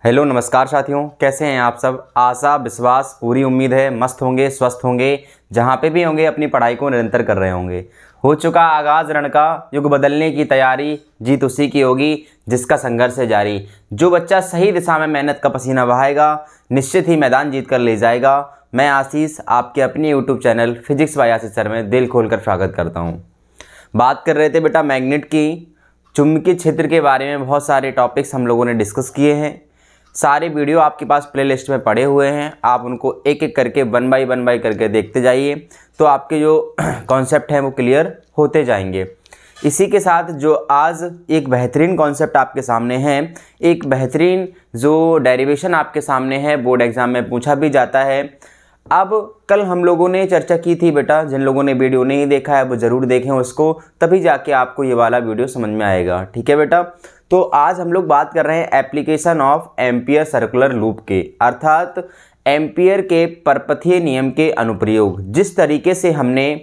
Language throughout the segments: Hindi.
हेलो नमस्कार साथियों, कैसे हैं आप सब। आशा विश्वास पूरी उम्मीद है मस्त होंगे, स्वस्थ होंगे, जहाँ पे भी होंगे अपनी पढ़ाई को निरंतर कर रहे होंगे। हो चुका आगाज़ रण का, युग बदलने की तैयारी, जीत उसी की होगी जिसका संघर्ष है जारी। जो बच्चा सही दिशा में मेहनत का पसीना बहाएगा निश्चित ही मैदान जीत कर ले जाएगा। मैं आशीष आपके अपने यूट्यूब चैनल फिजिक्स बाय आशीष सर में दिल खोलकर स्वागत करता हूँ। बात कर रहे थे बेटा मैग्नेट की, चुंबकीय क्षेत्र के बारे में बहुत सारे टॉपिक्स हम लोगों ने डिस्कस किए हैं। सारे वीडियो आपके पास प्लेलिस्ट में पड़े हुए हैं, आप उनको एक एक करके वन बाई करके देखते जाइए, तो आपके जो कॉन्सेप्ट हैं वो क्लियर होते जाएंगे। इसी के साथ जो आज एक बेहतरीन कॉन्सेप्ट आपके सामने है, एक बेहतरीन जो डेरिवेशन आपके सामने है, बोर्ड एग्जाम में पूछा भी जाता है। अब कल हम लोगों ने चर्चा की थी बेटा, जिन लोगों ने वीडियो नहीं देखा है वो ज़रूर देखें उसको, तभी जाके आपको ये वाला वीडियो समझ में आएगा। ठीक है बेटा, तो आज हम लोग बात कर रहे हैं application of ampere circular loop के, अर्थात एम्पियर के परपथीय नियम के अनुप्रयोग। जिस तरीके से हमने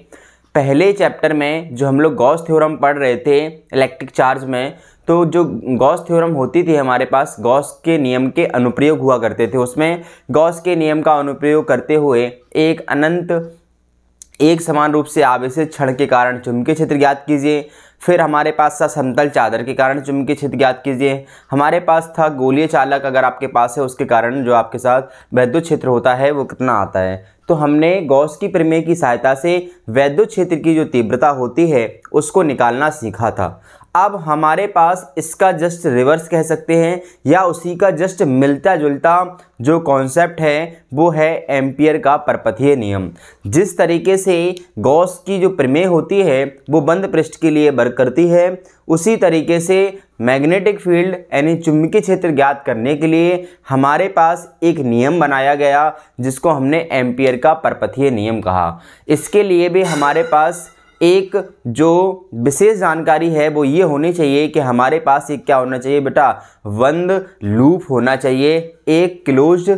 पहले चैप्टर में जो हम लोग गॉस थ्योरम पढ़ रहे थे इलेक्ट्रिक चार्ज में, तो जो गॉस थ्योरम होती थी हमारे पास, गॉस के नियम के अनुप्रयोग हुआ करते थे। उसमें गॉस के नियम का अनुप्रयोग करते हुए एक अनंत एक समान रूप से आवेशित क्षण के कारण चुंबकीय क्षेत्र ज्ञात कीजिए। फिर हमारे पास था समतल चादर के कारण चुंबकीय क्षेत्र ज्ञात कीजिए। हमारे पास था गोलीय चालक, अगर आपके पास है उसके कारण जो आपके साथ वैद्युत क्षेत्र होता है वो कितना आता है। तो हमने गॉस की प्रमेय की सहायता से वैद्युत क्षेत्र की जो तीव्रता होती है उसको निकालना सीखा था। अब हमारे पास इसका जस्ट रिवर्स कह सकते हैं या उसी का जस्ट मिलता जुलता जो कॉन्सेप्ट है वो है एम्पियर का परपथीय नियम। जिस तरीके से गॉस की जो प्रमेय होती है वो बंद पृष्ठ के लिए वर्क करती है, उसी तरीके से मैग्नेटिक फील्ड यानी चुंबकीय क्षेत्र ज्ञात करने के लिए हमारे पास एक नियम बनाया गया जिसको हमने एम्पियर का परपथीय नियम कहा। इसके लिए भी हमारे पास एक जो विशेष जानकारी है वो ये होनी चाहिए कि हमारे पास एक क्या होना चाहिए बेटा, बंद लूप होना चाहिए, एक क्लोज्ड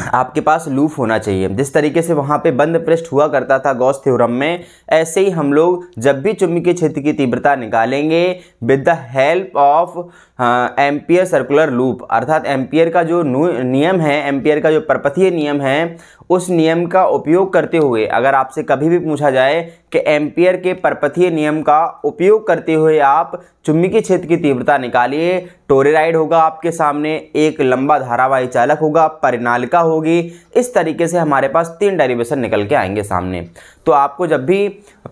आपके पास लूप होना चाहिए। जिस तरीके से वहाँ पे बंद पृष्ठ हुआ करता था गॉस थ्योरम में, ऐसे ही हम लोग जब भी चुंबकीय क्षेत्र की तीव्रता निकालेंगे with the help of ampere circular loop, अर्थात एम्पियर का जो नियम है, एम्पियर का जो परपथीय नियम है, उस नियम का उपयोग करते हुए अगर आपसे कभी भी पूछा जाए कि एम्पियर के परपथीय नियम का उपयोग करते हुए आप चुंबकीय क्षेत्र की तीव्रता निकालिए, टोरेराइड होगा आपके सामने, एक लंबा धारावाही चालक होगा, परिनालिका होगी। इस तरीके से हमारे पास 3 डेरिवेशन निकल के आएंगे सामने। तो आपको जब भी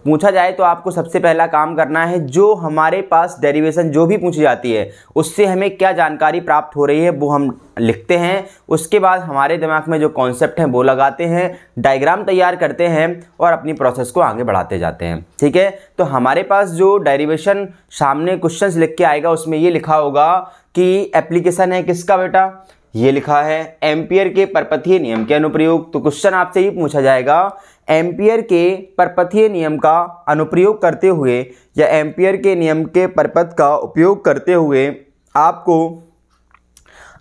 पूछा जाए तो आपको सबसे पहला काम करना है, जो हमारे पास डेरिवेशन जो भी पूछी जाती है उससे हमें क्या जानकारी प्राप्त हो रही है वो हम लिखते हैं। उसके बाद हमारे दिमाग में जो कॉन्सेप्ट है वो लगाते हैं, डायग्राम तैयार करते हैं और अपनी प्रोसेस को आगे बढ़ाते जाते हैं। ठीक है, तो हमारे पास जो डेरिवेशन सामने क्वेश्चंस लिख के आएगा उसमें ये लिखा होगा कि एप्लीकेशन है किसका बेटा, ये लिखा है एम्पियर के परपथीय नियम के अनुप्रयोग। तो क्वेश्चन आपसे ही पूछा जाएगा एम्पियर के परपथीय नियम का अनुप्रयोग करते हुए या एम्पियर के नियम के परपथ का उपयोग करते हुए आपको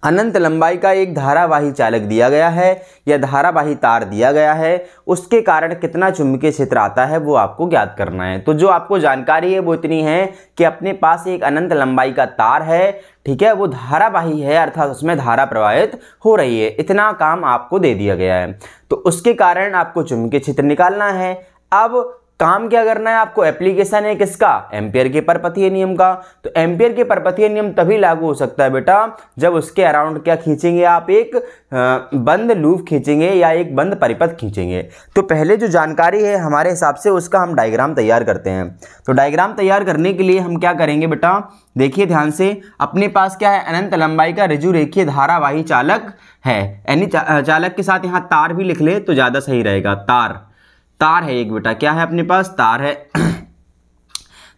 अनंत लंबाई का एक धारावाही चालक दिया गया है या धारावाही तार दिया गया है, उसके कारण कितना चुंबकीय क्षेत्र आता है वो आपको ज्ञात करना है। तो जो आपको जानकारी है वो इतनी है कि अपने पास एक अनंत लंबाई का तार है, ठीक है, वो धारावाही है अर्थात उसमें धारा प्रवाहित हो रही है, इतना काम आपको दे दिया गया है। तो उसके कारण आपको चुंबकीय क्षेत्र निकालना है। अब काम क्या करना है आपको, एप्लीकेशन है किसका, एम्पियर के परपथीय नियम का। तो एम्पियर के परपथीय नियम तभी लागू हो सकता है बेटा जब उसके अराउंड क्या खींचेंगे आप, एक बंद लूप खींचेंगे या एक बंद परिपथ खींचेंगे। तो पहले जो जानकारी है हमारे हिसाब से उसका हम डायग्राम तैयार करते हैं। तो डायग्राम तैयार करने के लिए हम क्या करेंगे बेटा, देखिए ध्यान से, अपने पास क्या है, अनंत लंबाई का ऋजु रेखीय धारावाही चालक है, यानी चालक के साथ यहाँ तार भी लिख ले तो ज़्यादा सही रहेगा। तार है एक बेटा, क्या है अपने पास, तार है।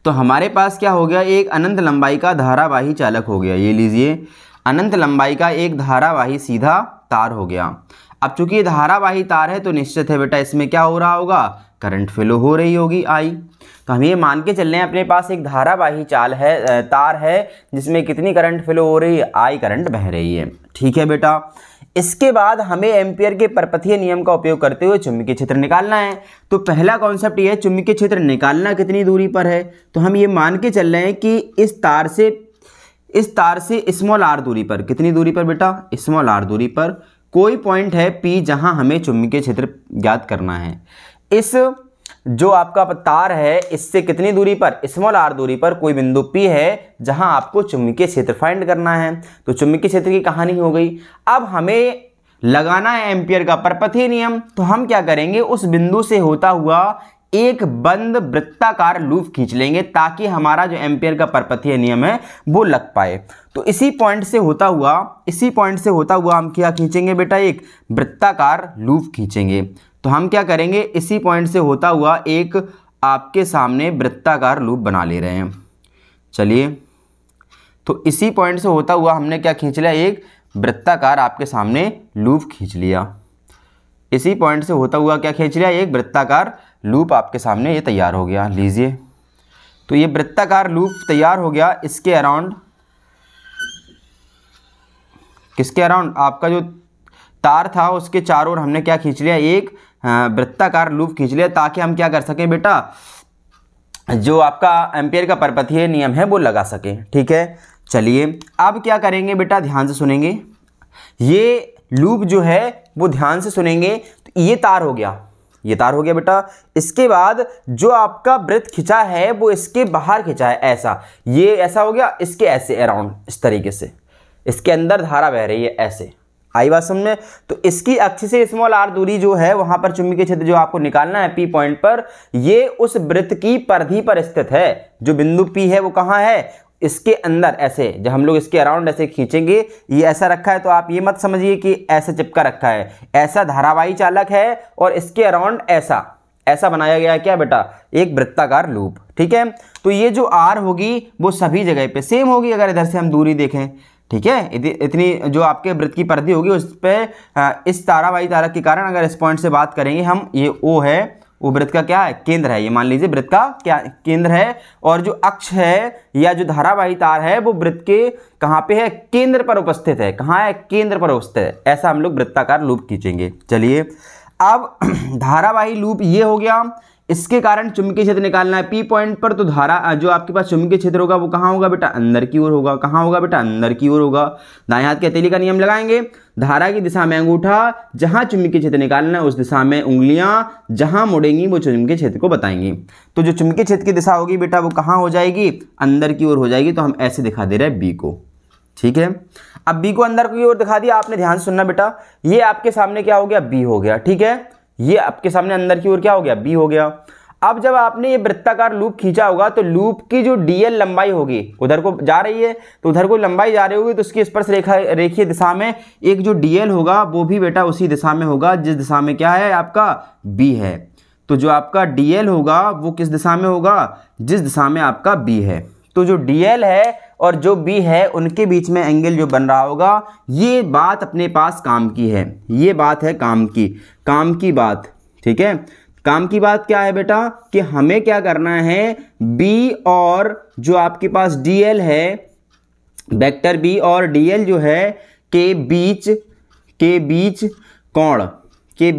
तो हमारे पास क्या हो गया, एक अनंत लंबाई का धारावाही चालक हो गया, ये लीजिए अनंत लंबाई का एक धारावाही सीधा तार हो गया। अब चूंकि ये धारावाही तार है तो निश्चित है बेटा इसमें क्या हो रहा होगा, करंट फ्लो हो रही होगी आई। तो हम ये मान के चल रहे हैं अपने पास एक धारावाही तार है जिसमें कितनी करंट फ्लो हो रही है, आई करंट बह रही है। ठीक है बेटा, इसके बाद हमें एम्पियर के परपथीय नियम का उपयोग करते हुए चुंबकीय क्षेत्र निकालना है। तो पहला कॉन्सेप्ट ये है चुंबकीय क्षेत्र निकालना कितनी दूरी पर है। तो हम ये मान के चल रहे हैं कि इस तार से इस तार से स्मॉल आर दूरी पर, कितनी दूरी पर बेटा, स्मॉल आर दूरी पर कोई पॉइंट है P जहां हमें चुंबकीय क्षेत्र ज्ञात करना है। इस जो आपका तार है इससे कितनी दूरी पर, स्मॉल आर दूरी पर कोई बिंदु P है जहां आपको चुंबकीय क्षेत्र फाइंड करना है। तो चुंबकीय क्षेत्र की कहानी हो गई। अब हमें लगाना है एम्पियर का परपथीय नियम। तो हम क्या करेंगे, उस बिंदु से होता हुआ एक बंद वृत्ताकार लूप खींच लेंगे ताकि हमारा जो एम्पियर का परपथीय नियम है वो लग पाए। तो इसी पॉइंट से होता हुआ हम क्या खींचेंगे बेटा, एक वृत्ताकार लूप खींचेंगे। तो हम क्या करेंगे, इसी पॉइंट से होता हुआ एक आपके सामने वृत्ताकार लूप बना ले रहे हैं। चलिए, तो इसी पॉइंट से होता हुआ हमने क्या खींच लिया, एक वृत्ताकार आपके सामने लूप खींच लिया। इसी पॉइंट से होता हुआ क्या खींच लिया, एक वृत्ताकार लूप आपके सामने ये तैयार हो गया। लीजिए, तो ये वृत्ताकार लूप तैयार हो गया। इसके अराउंड, किसके अराउंड, आपका जो तार था उसके चारों ओर हमने क्या खींच लिया, एक वृत्ताकार लूप खींच लिया ताकि हम क्या कर सकें बेटा, जो आपका एम्पियर का परपथीय नियम है वो लगा सकें। ठीक है, चलिए अब क्या करेंगे बेटा, ध्यान से सुनेंगे। ये लूप जो है वो ध्यान से सुनेंगे। तो ये तार हो गया, ये तार हो गया बेटा। इसके बाद जो आपका वृत्त खिंचा है वो इसके बाहर खिंचा है, ऐसा, ये ऐसा हो गया, इसके ऐसे अराउंड, इस तरीके से इसके अंदर धारा बह रही है, ऐसे। आई बात समझ में। तो इसकी अक्ष से स्मॉल आर दूरी जो है वहां पर चुंबकीय क्षेत्र जो आपको निकालना है P पॉइंट पर, ये उस वृत्त की परिधि पर स्थित है। जो बिंदु P है वो कहाँ है, इसके अंदर, ऐसे। जब हम लोग इसके अराउंड ऐसे खींचेंगे, ये ऐसा रखा है, तो आप ये मत समझिए कि ऐसे चिपका रखा है, ऐसा धारावाही चालक है और इसके अराउंड ऐसा बनाया गया है क्या बेटा, एक वृत्ताकार लूप। ठीक है, तो ये जो आर होगी वो सभी जगह पे सेम होगी। अगर इधर से हम दूरी देखें, ठीक है, इतनी जो आपके वृत्त की परिधि होगी उस पर इस धारावाही तारक के कारण, अगर इस पॉइंट से बात करेंगे हम, ये O है, वो वृत्त का क्या है, केंद्र है। ये मान लीजिए वृत्त का क्या केंद्र है, और जो अक्ष है या जो धारावाही तार है वो वृत्त के कहाँ पे है, केंद्र पर उपस्थित है। कहाँ है, केंद्र पर उपस्थित है। ऐसा हम लोग वृत्ताकार लूप खींचेंगे। चलिए, अब धारावाही लूप ये हो गया। इसके कारण चुंबकीय क्षेत्र निकालना है P पॉइंट पर। तो धारा जो आपके पास चुंबकीय क्षेत्र होगा वो कहाँ होगा बेटा, अंदर की ओर होगा। कहाँ होगा बेटा, अंदर की ओर होगा। दाएं हाथ के हथेली का नियम लगाएंगे। धारा की दिशा में अंगूठा, जहां चुंबकीय क्षेत्र निकालना है उस दिशा में उंगलियां जहां मुड़ेंगी वो चुंबकीय क्षेत्र को बताएंगी। तो जो चुंबकीय क्षेत्र की दिशा होगी बेटा वो कहाँ हो जाएगी, अंदर की ओर हो जाएगी। तो हम ऐसे दिखा दे रहे हैं B को। ठीक है, अब B को अंदर की ओर दिखा दिया आपने। ध्यान से सुनना बेटा, ये आपके सामने क्या हो गया, B हो गया। ठीक है, ये आपके सामने अंदर की ओर क्या हो गया, B हो गया। अब जब आपने ये वृत्ताकार लूप खींचा होगा तो लूप की जो DL लंबाई होगी, उधर को जा रही है तो उधर को लंबाई जा रही होगी, तो उसकी स्पर्श रेखीय दिशा में एक जो DL होगा वो भी बेटा उसी दिशा में होगा जिस दिशा में क्या है आपका B है। तो जो आपका DL होगा वो किस दिशा में होगा, जिस दिशा में आपका B है। तो जो DL है और जो B है उनके बीच में एंगल जो बन रहा होगा, ये बात अपने पास काम की है। ये बात है काम की बात। ठीक है, काम की बात क्या है बेटा, कि हमें क्या करना है, B और जो आपके पास DL है, वेक्टर B और DL जो है के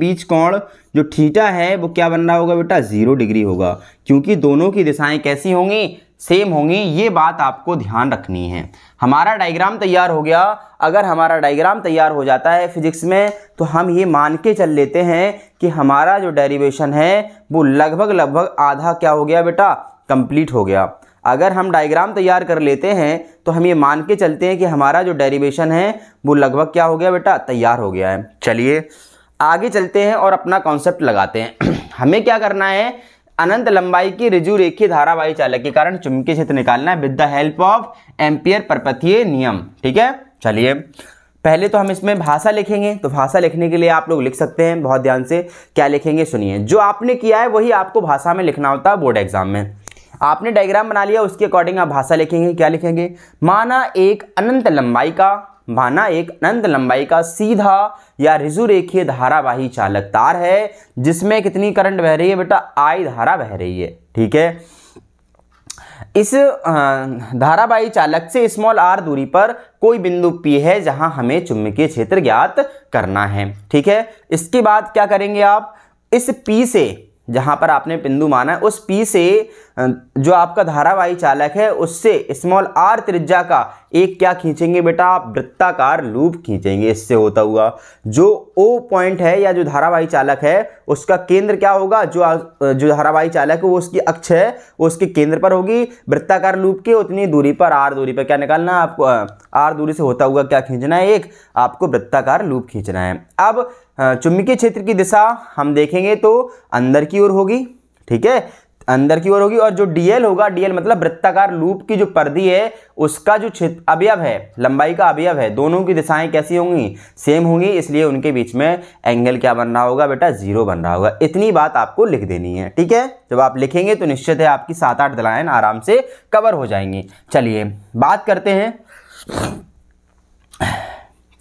बीच कोण जो थीटा है वो क्या बन रहा होगा बेटा, 0 डिग्री होगा। क्योंकि दोनों की दिशाएं कैसी होंगी, सेम होंगी। ये बात आपको ध्यान रखनी है। हमारा डायग्राम तैयार हो गया। अगर हमारा डायग्राम तैयार हो जाता है फिजिक्स में तो हम ये मान के चल लेते हैं कि हमारा जो डेरिवेशन है वो लगभग आधा क्या हो गया बेटा, कंप्लीट हो गया। अगर हम डायग्राम तैयार कर लेते हैं तो हम ये मान के चलते हैं कि हमारा जो डेरिवेशन है वो लगभग क्या हो गया बेटा, तैयार हो गया है। चलिए आगे चलते हैं और अपना कॉन्सेप्ट लगाते हैं। हमें क्या करना है, अनंत लंबाई की ऋजु रेखीय धारावाही चालक के कारण चुंबकीय क्षेत्र निकालना है with the help of Ampere परपथीय नियम। ठीक है, चलिए पहले तो हम इसमें भाषा लिखेंगे। तो भाषा लिखने के लिए आप लोग लिख सकते हैं, बहुत ध्यान से क्या लिखेंगे सुनिए। जो आपने किया है वही आपको भाषा में लिखना होता है बोर्ड एग्जाम में। आपने डायग्राम बना लिया, उसके अकॉर्डिंग आप भाषा लिखेंगे। क्या लिखेंगे, माना एक अनंत लंबाई का सीधा या ऋजु रेखीय धारावाही चालक तार है जिसमें कितनी करंट बह रही है बेटा, I धारा बह रही है। ठीक है, इस धारावाही चालक से स्मॉल r दूरी पर कोई बिंदु P है जहां हमें चुंबकीय क्षेत्र ज्ञात करना है। ठीक है, इसके बाद क्या करेंगे आप, इस P से जहाँ पर आपने बिंदु माना है उस P से जो आपका धारावाही चालक है उससे स्मॉल r त्रिज्या का एक क्या खींचेंगे बेटा, आप वृत्ताकार लूप खींचेंगे इससे होता हुआ। जो O पॉइंट है या जो धारावाही चालक है उसका केंद्र क्या होगा, जो धारावाही चालक है वो उसकी अक्ष है वो उसके केंद्र पर होगी। वृत्ताकार लूप के उतनी दूरी पर r दूरी पर क्या निकालना है आपको, r दूरी से होता हुआ क्या खींचना है, एक आपको वृत्ताकार लूप खींचना है। अब चुंबकीय क्षेत्र की दिशा हम देखेंगे तो अंदर की ओर होगी, ठीक है, अंदर की ओर होगी। और जो dl होगा, dl मतलब वृत्ताकार लूप की जो परिधि है उसका जो क्षेत्र अवयव है, लंबाई का अवयव है, दोनों की दिशाएं कैसी होंगी, सेम होंगी, इसलिए उनके बीच में एंगल क्या बन रहा होगा बेटा, 0 बन रहा होगा। इतनी बात आपको लिख देनी है, ठीक है। जब आप लिखेंगे तो निश्चित है आपकी 7-8 लाइन आराम से कवर हो जाएंगी। चलिए बात करते हैं,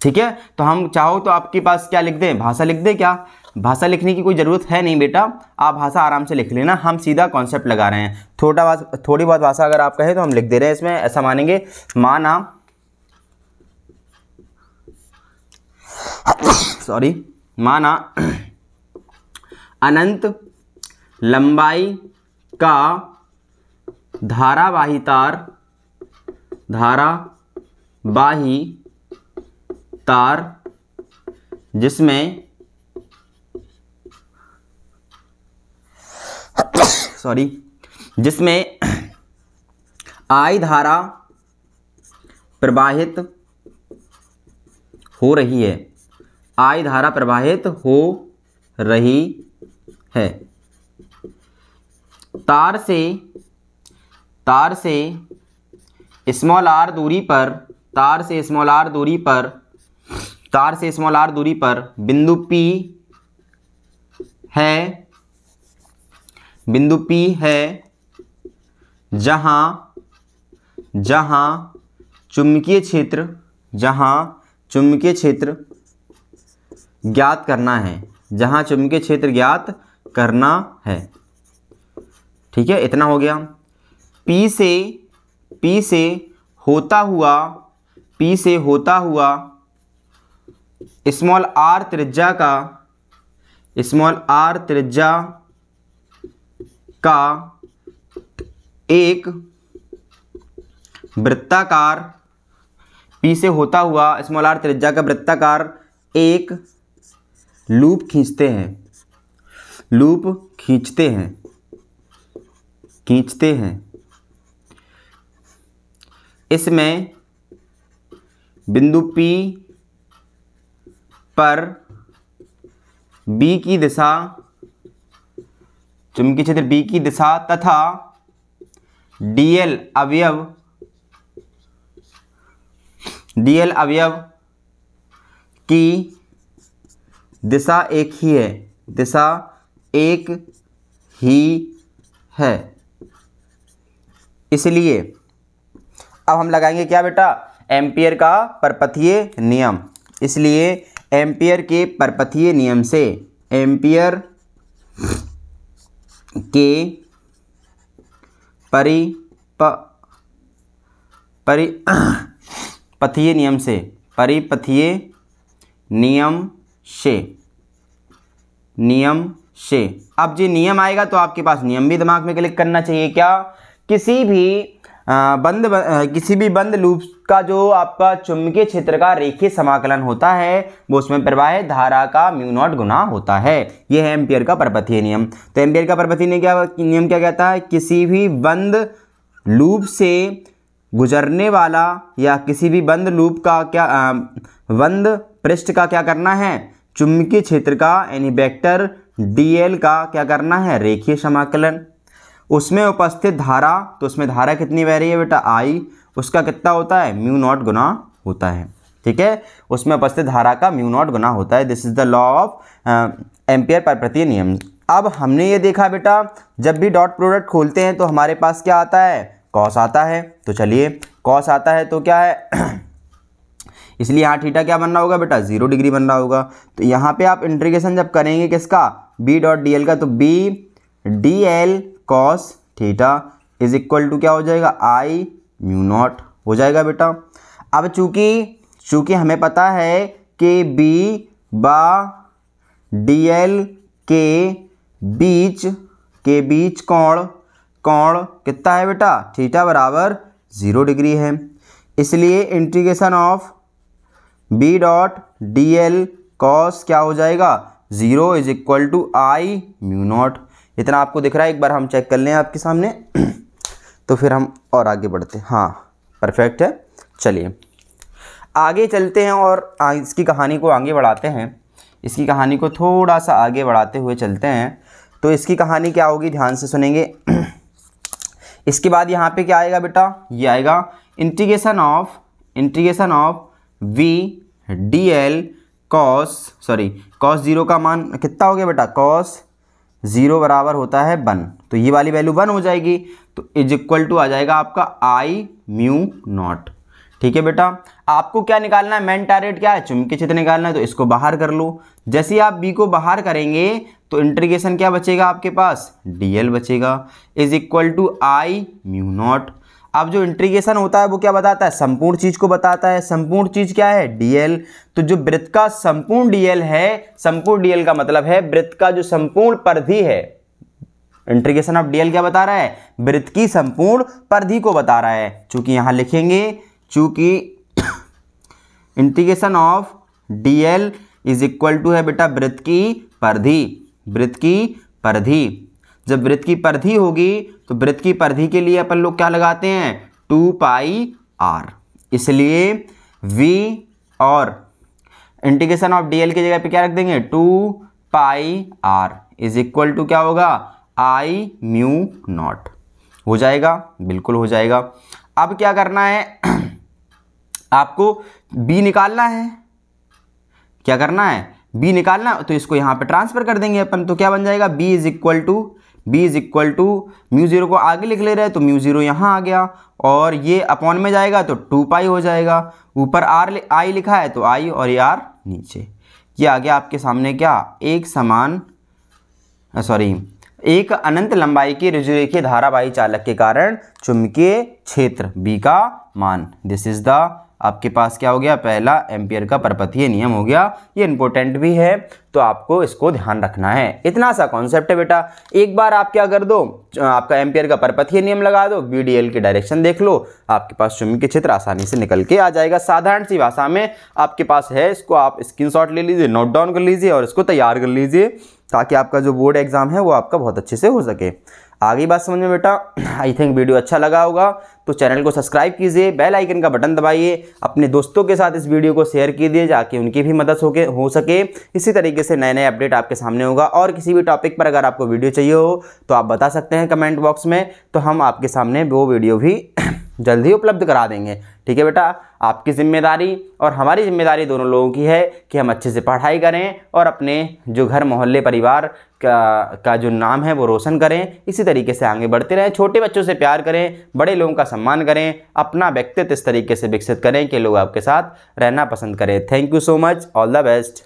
ठीक है। तो हम चाहो तो आपके पास क्या लिख दें, भाषा लिख दें, क्या भाषा लिखने की कोई ज़रूरत है नहीं बेटा, आप भाषा आराम से लिख लेना, हम सीधा कॉन्सेप्ट लगा रहे हैं। थोड़ी बहुत भाषा अगर आप कहें तो हम लिख दे रहे हैं इसमें, ऐसा मानेंगे। माना अनंत लंबाई का धारावाही तार जिसमें I धारा प्रवाहित हो रही है, I धारा प्रवाहित हो रही है। तार से स्मॉल r दूरी पर बिंदु P है जहां चुंबकीय क्षेत्र ज्ञात करना है, ठीक है। इतना हो गया। P से होता हुआ स्मॉल r त्रिज्या का एक वृत्ताकार, P से होता हुआ स्मॉल r त्रिज्या का वृत्ताकार एक लूप खींचते हैं। इसमें बिंदु P पर B की दिशा, चुंबकीय क्षेत्र B की दिशा तथा dl अवयव की दिशा एक ही है। इसलिए अब हम लगाएंगे क्या बेटा, एम्पियर का परपथीय नियम। इसलिए एम्पियर के परपथीय नियम से, एम्पियर के परिपथीय नियम से अब जो नियम आएगा तो आपके पास नियम भी दिमाग में क्लिक करना चाहिए। क्या, किसी भी बंद लूप का जो आपका चुंबकीय क्षेत्र का रेखीय समाकलन होता है वो उसमें प्रवाहित धारा का म्यू नॉट गुना होता है। यह है एम्पियर का परपथीय नियम। तो एम्पियर का परपथीय नियम क्या कहता है, किसी भी बंद लूप से गुजरने वाला या किसी भी बंद लूप का बंद पृष्ठ का क्या करना है, चुंबकीय क्षेत्र का यानी वेक्टर dl का क्या करना है, रेखीय समाकलन। उसमें उपस्थित धारा, तो उसमें धारा कितनी बह रही है बेटा, I, उसका कितना होता है, म्यू नॉट गुना होता है, ठीक है। उसमें उपस्थित धारा का म्यू नॉट गुना होता है। This is the law of Ampere परपथीय नियम। अब हमने ये देखा बेटा, जब भी डॉट प्रोडक्ट खोलते हैं तो हमारे पास क्या आता है, कॉस आता है। तो चलिए कॉस आता है तो क्या है इसलिए यहाँ थीटा क्या बनना होगा बेटा, 0 डिग्री बनना होगा। तो यहाँ पे आप इंटीग्रेशन जब करेंगे किसका, b डॉट डी एल का, तो b dl cos theta is equal to क्या हो जाएगा, I म्यू नॉट हो जाएगा बेटा। अब चूंकि हमें पता है कि b बा dl के बीच के बीच कोण कितना है बेटा, थीटा बराबर 0 डिग्री है। इसलिए integration of B dot D L cos क्या हो जाएगा 0 is equal to I mu naught. इतना आपको दिख रहा है, एक बार हम चेक कर लें आपके सामने तो फिर हम और आगे बढ़ते हैं। हाँ परफेक्ट है। चलिए आगे चलते हैं और इसकी कहानी को आगे बढ़ाते हैं। इसकी कहानी को थोड़ा सा आगे बढ़ाते हुए चलते हैं। तो इसकी कहानी क्या होगी, ध्यान से सुनेंगे। इसके बाद यहाँ पे क्या आएगा बेटा, ये आएगा integration of V D L cos 0 का मान कितना हो गया बेटा, कॉस 0 बराबर होता है 1। तो ये वाली वैल्यू 1 हो जाएगी। तो इज इक्वल टू आ जाएगा आपका आई म्यू नॉट। ठीक है बेटा, आपको क्या निकालना है, मेन टारगेट क्या है, चुंबकीय क्षेत्र निकालना है। तो इसको बाहर कर लो। जैसे ही आप बी को बाहर करेंगे तो इंटीग्रेशन क्या बचेगा आपके पास, डीएल बचेगा is equal to I mu naught. अब जो इंटीग्रेशन होता है वो क्या बताता है, संपूर्ण चीज को बताता है। संपूर्ण चीज क्या है, डीएल। तो जो वृत्त का संपूर्ण डीएल है, संपूर्ण डीएल का मतलब है वृत्त का जो संपूर्ण परिधि है। इंटीग्रेशन ऑफ डीएल क्या बता रहा है, वृत्त की संपूर्ण परिधि को बता रहा है। चूंकि यहां लिखेंगे, चूंकि integration of DL is equal to है बेटा वृत्त की परिधि। जब वृत्त की परिधि होगी तो वृत्त की परिधि के लिए अपन लोग क्या लगाते हैं, 2 पाई आर। इसलिए v और इंटीग्रेशन ऑफ डीएल की जगह पे क्या रख देंगे, 2 पाई आर इज इक्वल टू क्या होगा, आई म्यू नॉट। हो जाएगा, बिल्कुल हो जाएगा। अब क्या करना है आपको, b निकालना है। क्या करना है, b निकालना। तो इसको यहाँ पे ट्रांसफर कर देंगे अपन। तो क्या बन जाएगा, b is equal to mu 0 को आगे लिख ले रहे हैं तो म्यू 0 यहाँ आ गया, और ये अपॉन में जाएगा तो 2 पाई हो जाएगा। ऊपर आई लिखा है तो आई और ये आर नीचे। ये आ गया आपके सामने क्या, एक अनंत लंबाई की ऋजुरेखीय धारावाही चालक के कारण चुंबकीय क्षेत्र B का मान। दिस इज द आपके पास क्या हो गया, पहला एम्पियर का परपथीय नियम हो गया। ये इंपॉर्टेंट भी है तो आपको इसको ध्यान रखना है। इतना सा कॉन्सेप्ट है बेटा। एक बार आप क्या कर दो, आपका एम्पियर का परपथीय नियम लगा दो, BDL की डायरेक्शन देख लो, आपके पास चुंबकीय क्षेत्र आसानी से निकल के आ जाएगा। साधारण सी भाषा में आपके पास है, इसको आप स्क्रीनशॉट ले लीजिए, नोट डाउन कर लीजिए और इसको तैयार कर लीजिए, ताकि आपका जो बोर्ड एग्जाम है वो आपका बहुत अच्छे से हो सके। आगे बात समझ में बेटा। आई थिंक वीडियो अच्छा लगा होगा तो चैनल को सब्सक्राइब कीजिए, बेल आइकन का बटन दबाइए, अपने दोस्तों के साथ इस वीडियो को शेयर कीजिए ताकि उनकी भी मदद हो सके। इसी तरीके से नए नए अपडेट आपके सामने होगा। और किसी भी टॉपिक पर अगर आपको वीडियो चाहिए हो तो आप बता सकते हैं कमेंट बॉक्स में, तो हम आपके सामने वो वीडियो भी जल्द ही उपलब्ध करा देंगे। ठीक है बेटा, आपकी जिम्मेदारी और हमारी जिम्मेदारी दोनों लोगों की है कि हम अच्छे से पढ़ाई करें और अपने जो घर मोहल्ले परिवार का जो नाम है वो रोशन करें। इसी तरीके से आगे बढ़ते रहें, छोटे बच्चों से प्यार करें, बड़े लोगों का सम्मान करें, अपना व्यक्तित्व इस तरीके से विकसित करें कि लोग आपके साथ रहना पसंद करें। Thank you so much, all the best.